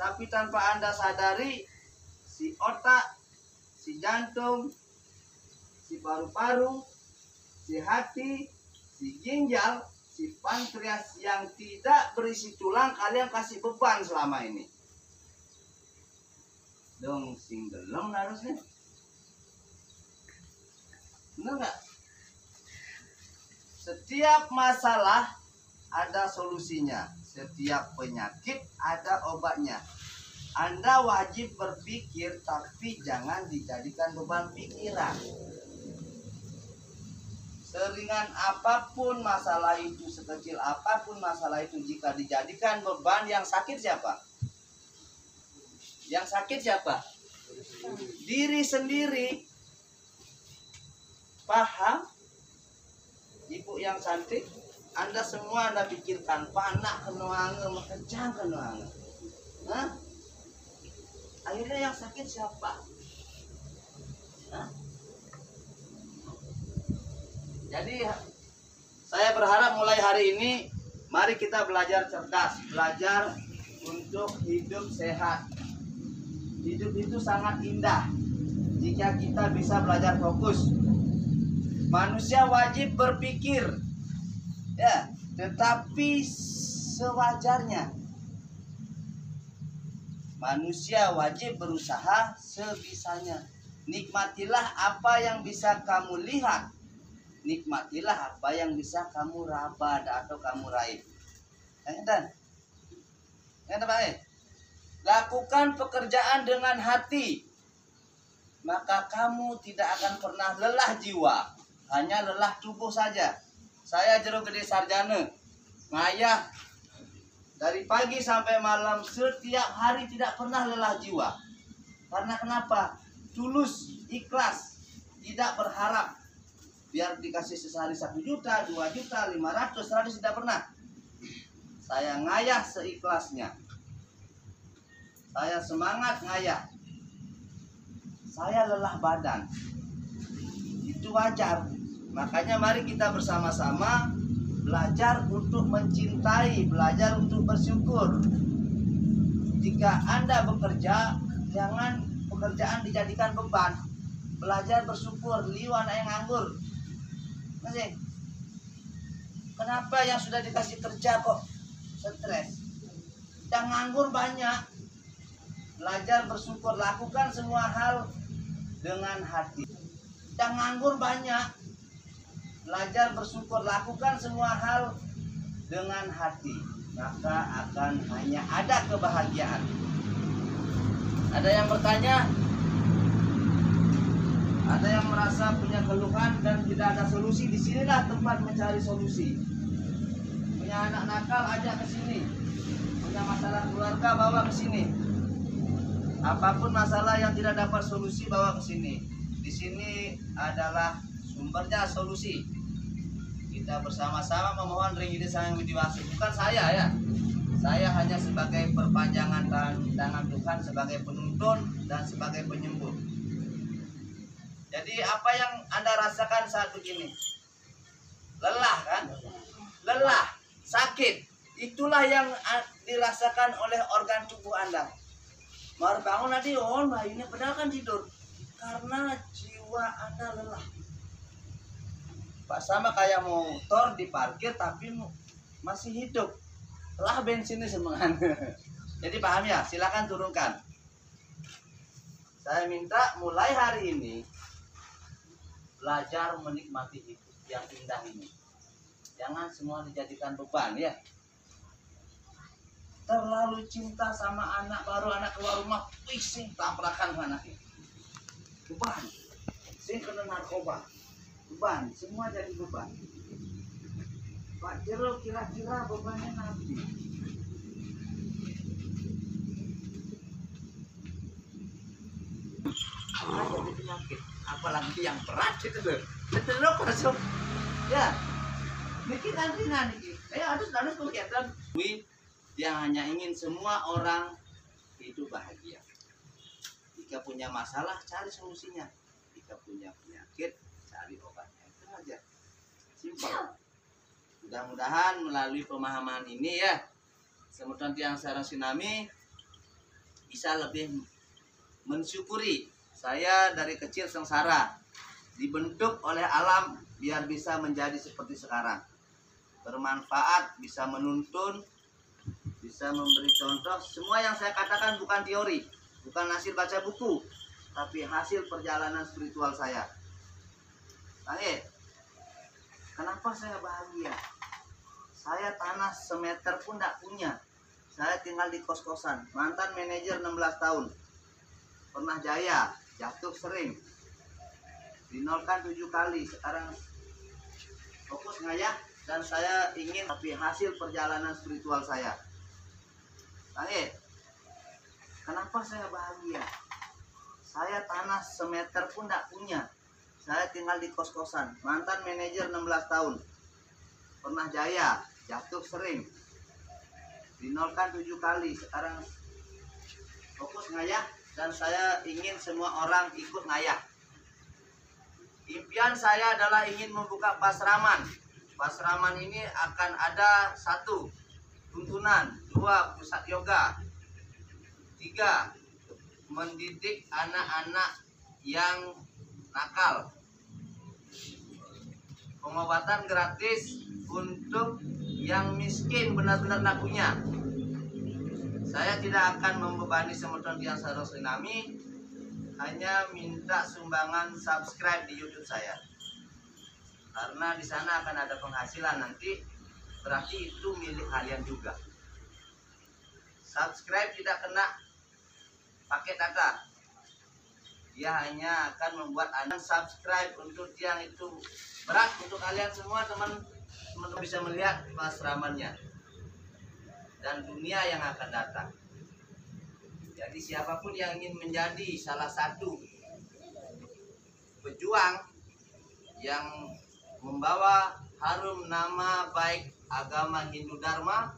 Tapi tanpa Anda sadari, si otak, si jantung, si paru-paru, si hati, si ginjal, si pankreas yang tidak berisi tulang, kalian kasih beban selama ini. Dong singgelem harusnya. Benar nggak? Setiap masalah ada solusinya. Setiap penyakit ada obatnya. Anda wajib berpikir, tapi jangan dijadikan beban pikiran. Seringan apapun masalah itu, sekecil apapun masalah itu, jika dijadikan beban, yang sakit siapa? Yang sakit siapa? Diri sendiri. Paham? Ibu yang cantik, Anda semua Anda pikirkan, panak kenuange, makejang kenuange. Hah? Akhirnya yang sakit siapa? Hah? Jadi saya berharap mulai hari ini, mari kita belajar cerdas, belajar untuk hidup sehat. Hidup itu sangat indah jika kita bisa belajar fokus. Manusia wajib berpikir, ya, tetapi sewajarnya. Manusia wajib berusaha sebisanya. Nikmatilah apa yang bisa kamu lihat. Nikmatilah apa yang bisa kamu raba atau kamu raih. Yang baik. Lakukan pekerjaan dengan hati, maka kamu tidak akan pernah lelah jiwa, hanya lelah tubuh saja. Saya Jero Gede Sarjana, ngayah dari pagi sampai malam setiap hari, tidak pernah lelah jiwa. Karena kenapa? Tulus, ikhlas, tidak berharap biar dikasih sehari 1 juta, 2 juta, 500, 100, tidak pernah. Saya ngayah seikhlasnya. Saya semangat ngayah. Saya lelah badan. Itu wajar. Makanya mari kita bersama-sama belajar untuk mencintai, belajar untuk bersyukur. Jika Anda bekerja, jangan pekerjaan dijadikan beban. Belajar bersyukur, liwan yang nganggur. Masih? Kenapa yang sudah dikasih kerja kok stres? Yang nganggur banyak. Belajar bersyukur, lakukan semua hal dengan hati. Yang nganggur banyak. Belajar bersyukur, lakukan semua hal dengan hati. Maka akan hanya ada kebahagiaan. Ada yang bertanya? Ada yang merasa punya keluhan dan tidak ada solusi? Disinilah tempat mencari solusi. Punya anak nakal, ajak ke sini. Punya masalah keluarga, bawa ke sini. Apapun masalah yang tidak dapat solusi, bawa ke sini. Di sini adalah sumbernya solusi. Kita bersama-sama memohon ringgit sang widiwasi. Bukan saya ya. Saya hanya sebagai perpanjangan tangan Tuhan, sebagai penuntun dan sebagai penyembuh. Jadi apa yang Anda rasakan saat begini? Lelah kan? Lelah, sakit. Itulah yang dirasakan oleh organ tubuh Anda. Mau bangun nanti, ini padahal kan tidur. Karena jiwa Anda lelah. Pak, sama kayak motor diparkir tapi masih hidup. Lah bensinnya semangat. Jadi paham ya? Silakan turunkan. Saya minta mulai hari ini belajar menikmati hidup yang indah ini. Jangan semua dijadikan beban ya. Terlalu cinta sama anak, baru anak keluar rumah, sing tabrakan anaknya. Beban. Sing kena narkoba. Beban, semua jadi beban. Pak Jero kira-kira bebannya nanti. Jadi penyakit, apalagi yang berat itu loh. Betul masuk. Ya. Niki nanti. Harus kelihatan. Yang hanya ingin semua orang hidup bahagia. Jika punya masalah, cari solusinya. Jika punya penyakit, cari obatnya. Itu aja. Simpel. Mudah-mudahan melalui pemahaman ini ya, semutan tiang sarang sinami, bisa lebih mensyukuri. Saya dari kecil sengsara, dibentuk oleh alam biar bisa menjadi seperti sekarang. Bermanfaat, bisa menuntun, bisa memberi contoh. Semua yang saya katakan bukan teori, bukan hasil baca buku, tapi hasil perjalanan spiritual saya. Kenapa saya bahagia? Saya tanah semeter pun tidak punya. Saya tinggal di kos-kosan. Mantan manajer 16 tahun. Pernah jaya, jatuh sering. Dinolkan 7 kali. Sekarang fokus ngayah. Dan saya ingin, tapi hasil perjalanan spiritual saya. Kenapa saya bahagia? Saya tanah semeter pun tidak punya. Saya tinggal di kos-kosan. Mantan manajer 16 tahun. Pernah jaya, jatuh sering. Dinolkan 7 kali. Sekarang fokus ngayah. Dan saya ingin semua orang ikut ngayah. Impian saya adalah ingin membuka pasraman. Pasraman ini akan ada 1, tuntunan, 2, pusat yoga, 3, mendidik anak-anak yang nakal, pengobatan gratis untuk yang miskin benar-benar tidak punya. Saya tidak akan membebani Semeton Tiang Saros Linami, hanya minta sumbangan subscribe di YouTube saya, karena di sana akan ada penghasilan nanti, berarti itu milik kalian juga. Subscribe tidak kena pakai data, dia hanya akan membuat Anda subscribe. Untuk yang itu berat untuk kalian semua, teman-teman bisa melihat pasramannya dan dunia yang akan datang. Jadi siapapun yang ingin menjadi salah satu pejuang yang membawa harum nama baik agama Hindu Dharma,